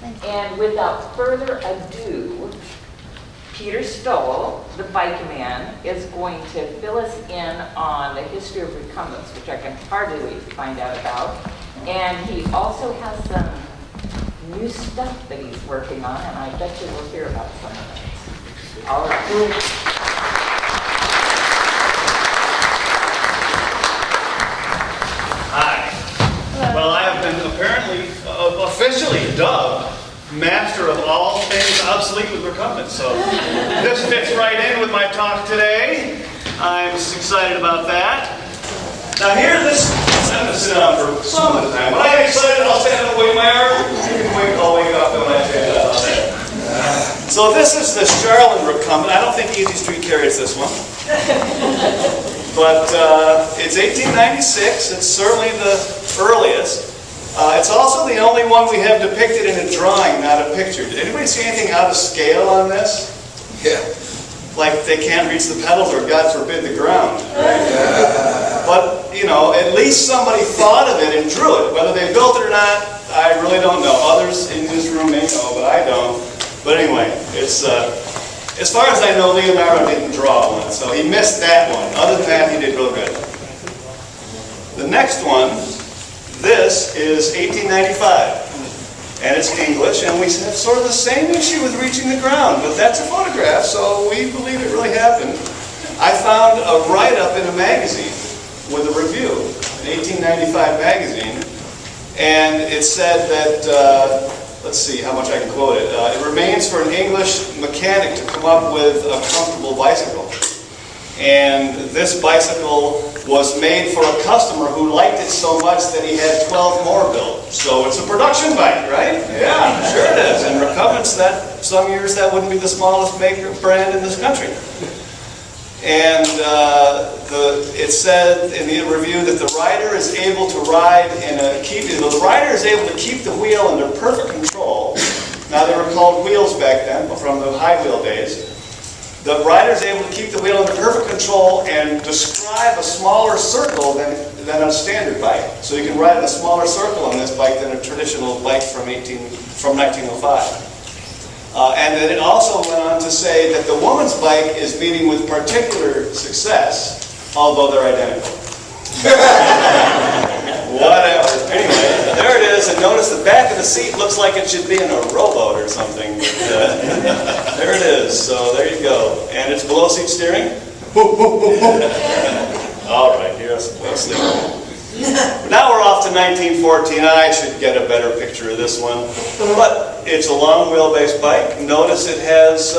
And without further ado, Peter Stull, the bike man, is going to fill us in on the history of Recumbents, which I can hardly wait to find out about. And he also has some new stuff that he's working on, and I bet you we'll hear about some of it. All right. Hi. Well, I have been apparently officially dubbed master of all things obsolete with recumbents. So this fits right in with my talk today. I'm just excited about that. Now here, I'm going to sit down for some of the time. When I get excited, I'll stand up and wave my arm. You can wake, I'll wake up when I stand up. So this is the Charland recumbent. I don't think Easy Street carries this one. But it's 1896. It's certainly the earliest. It's also the only one we have depicted in a drawing, not a picture. Did anybody see anything out of scale on this? Yeah. Like they can't reach the pedals or, God forbid, the ground. Right? But, you know, at least somebody thought of it and drew it. Whether they built it or not, I really don't know. Others in this room may know, but I don't. But anyway, it's as far as I know, Leonardo didn't draw one, so he missed that one. Other than that, he did real good. The next one, this is 1895, and it's English, and we have sort of the same issue with reaching the ground, but that's a photograph, so we believe it really happened. I found a write-up in a magazine with a review, an 1895 magazine, and it said that, let's see how much I can quote it. It remains for an English mechanic to come up with a comfortable bicycle. And this bicycle was made for a customer who liked it so much that he had 12 more built. So it's a production bike, right? Yeah, sure it is. And Recumbents, some years that wouldn't be the smallest maker brand in this country. And it said in the review that the rider is able to ride the rider is able to keep the wheel under perfect control. Now they were called wheels back then, from the high wheel days. The rider is able to keep the wheel under perfect control and describe a smaller circle than a standard bike. So you can ride in a smaller circle on this bike than a traditional bike from 1905. And then it also went on to say that the woman's bike is meeting with particular success, although they're identical. Whatever. Anyway, there it is. And notice the back of the seat looks like it should be in a rowboat or something. But, there it is. So there you go. And it's below seat steering. All right, here's below steering. Now we're off to 1914. I should get a better picture of this one. But it's a long wheelbase bike. Notice it has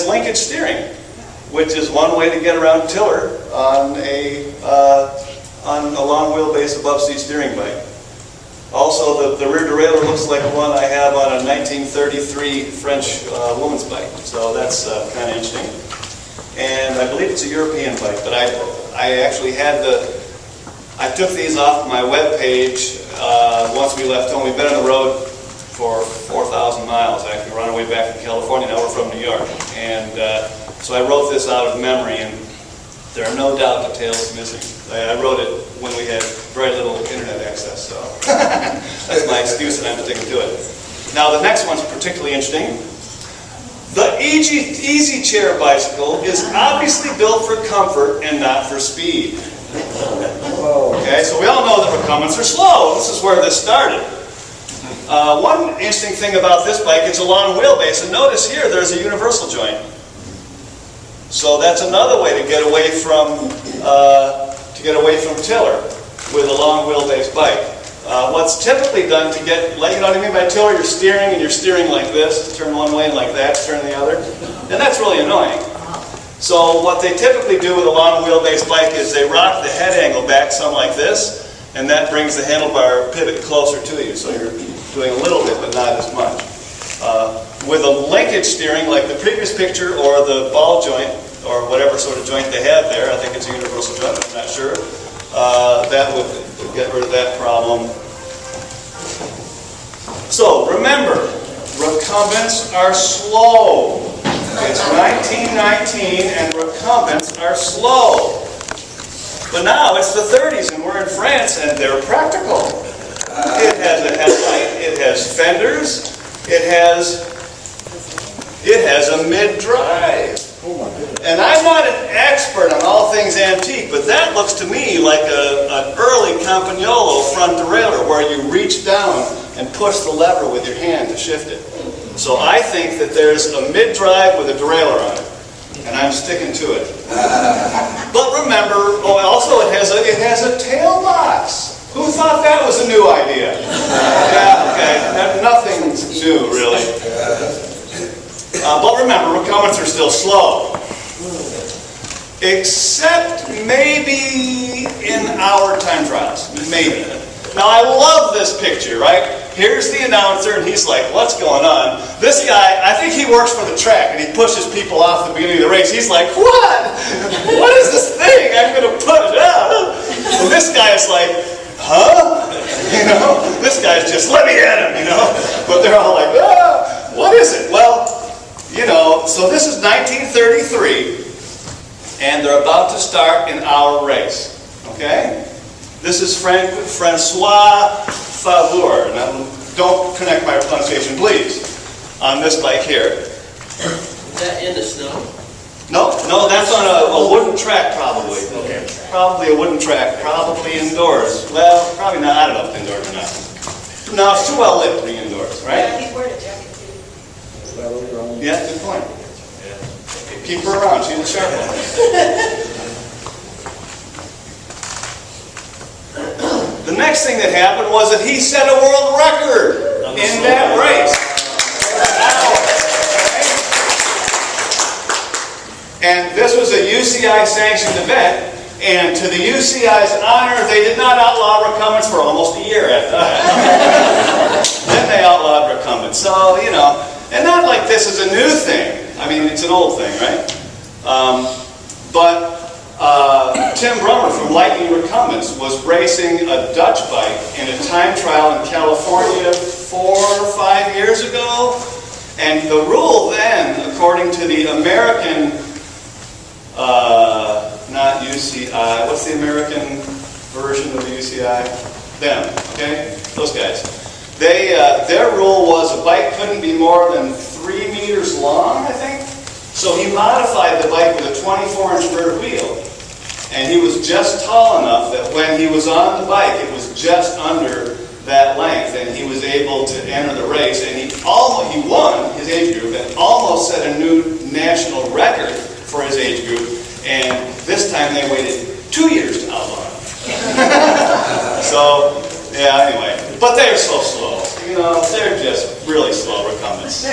linkage steering, which is one way to get around tiller on a long wheelbase above seat steering bike. Also, the rear derailleur looks like one I have on a 1933 French woman's bike. So that's kind of interesting. And I believe it's a European bike, but I actually had I took these off my web page once we left home. We've been on the road for 4,000 miles. Actually, we're on our way back from California. Now we're from New York. And so I wrote this out of memory, and there are no doubt details missing. I wrote it when we had very little internet access, so that's my excuse and I'm sticking to it. Now the next one's particularly interesting. The Easy Chair bicycle is obviously built for comfort and not for speed. Okay, so we all know that recumbents are slow. This is where this started. One interesting thing about this bike, it's a long wheelbase, and notice here there's a universal joint. So that's another way to get away from tiller with a long wheelbase bike. What's typically done to get, you know what I mean by tiller? You're steering and you're steering like this to turn one way and like that to turn the other, and that's really annoying. So what they typically do with a long wheelbase bike is they rock the head angle back some like this, and that brings the handlebar pivot closer to you. So you're doing a little bit, but not as much. With a linkage steering, like the previous picture, or the ball joint, or whatever sort of joint they have there, I think it's a universal joint, I'm not sure, that would get rid of that problem. So remember, recumbents are slow. It's 1919 and recumbents are slow. But now it's the 30s and we're in France and they're practical. It has a headlight. It has fenders. It has a mid-drive. And I'm not an expert on all things antique, but that looks to me like an early Campagnolo front derailleur where you reach down and push the lever with your hand to shift it. So I think that there's a mid-drive with a derailleur on it, and I'm sticking to it. But remember, also it has a tail box. Who thought that was a new idea? Yeah, okay, nothing new really. But remember, recumbents are still slow. Except maybe in our time trials. Maybe. Now I love this picture, right? Here's the announcer and he's like, what's going on? This guy, I think he works for the track and he pushes people off the beginning of the race. He's like, what? What is this thing I'm going to push? And this guy is like, huh? You know? This guy's just, let me at him, you know? But they're all like, what is it? Well, you know, so this is 1933, and they're about to start in our race, okay? This is Francois Favour. Now, don't connect my pronunciation, please, on this bike here. Is that in the snow? No, that's on a wooden track, probably. Okay. Probably a wooden track, probably indoors. Well, probably not, I don't know if it's indoors or not. No, it's too well lit to be indoors, right? Yeah, he's wearing a jacket too. Yeah, good point. Keep her around, she's a sharp one. The next thing that happened was that he set a world record in that race. And this was a UCI sanctioned event, and to the UCI's honor, they did not outlaw recumbents for almost a year after that. Then they outlawed recumbents. So, you know, and not like this is a new thing. I mean, it's an old thing, right? But Tim Brummer from Lightning Recumbents was racing a Dutch bike in a time trial in California 4 or 5 years ago. And the rule then, according to the American, not UCI, what's the American version of the UCI? Them, okay? Those guys. Their rule was a bike couldn't be more than 3 meters long, I think. So he modified the bike with a 24-inch rear wheel. And he was just tall enough that when he was on the bike, it was just under that length, and he was able to enter the race. And he won his age group and almost set a new national record for his age group. And this time they waited 2 years to outlaw him. So, yeah, anyway. But they're so slow. You know, they're just really slow recumbents.